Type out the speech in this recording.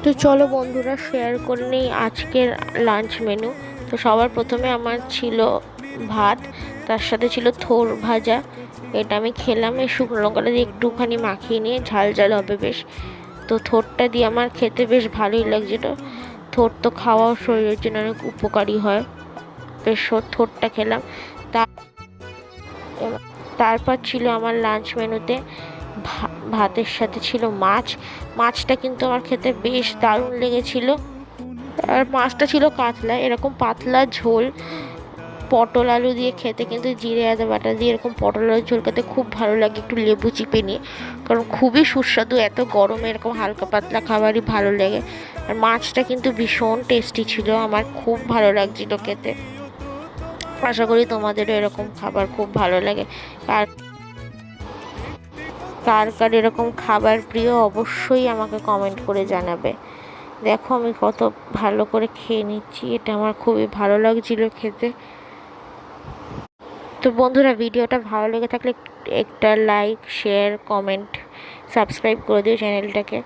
তো চলো বন্ধুরা শেয়ার করে নিই আজকের লাঞ্চ মেনু। তো সবার প্রথমে আমার ছিল ভাত, তার সাথে ছিল থোর ভাজা। এটা আমি খেলাম এই শুকনো লঙ্কাটা দিয়ে একটুখানি মাখিয়ে নিয়ে, ঝাল ঝাল হবে বেশ। তো থোরটা দিয়ে আমার খেতে বেশ ভালোই লাগছিল। থোর তো খাওয়াও শরীরের জন্য অনেক উপকারী হয়, বেশ থোরটা খেলাম। তা তারপর ছিল আমার লাঞ্চ মেনুতে ভাতের সাথে ছিল মাছ। মাছটা কিন্তু আমার খেতে বেশ দারুণ লেগেছিল। আর মাছটা ছিল কাতলা, এরকম পাতলা ঝোল। পটল আলু দিয়ে খেতে কিন্তু জিরে আদা বাটা দিয়ে এরকম পটল আলু ঝোল খেতে খুব ভালো লাগে, একটু লেবু চিপে নিয়ে, কারণ খুবই সুস্বাদু। এত গরমে এরকম হালকা পাতলা খাবারই ভালো লাগে। আর মাছটা কিন্তু ভীষণ টেস্টি ছিল, আমার খুব ভালো লাগছিল খেতে। আশা করি তোমাদেরও এরকম খাবার খুব ভালো লাগে। আর কার কার এরকম খাবার প্রিয় অবশ্যই আমাকে কমেন্ট করে জানাবে। দেখো আমি কত ভালো করে খেয়ে নিচ্ছি, এটা আমার খুবই ভালো লাগছিল খেতে। তো বন্ধুরা ভিডিওটা ভালো লেগে থাকলে একটা লাইক, শেয়ার, কমেন্ট, সাবস্ক্রাইব করে দিও চ্যানেলটাকে।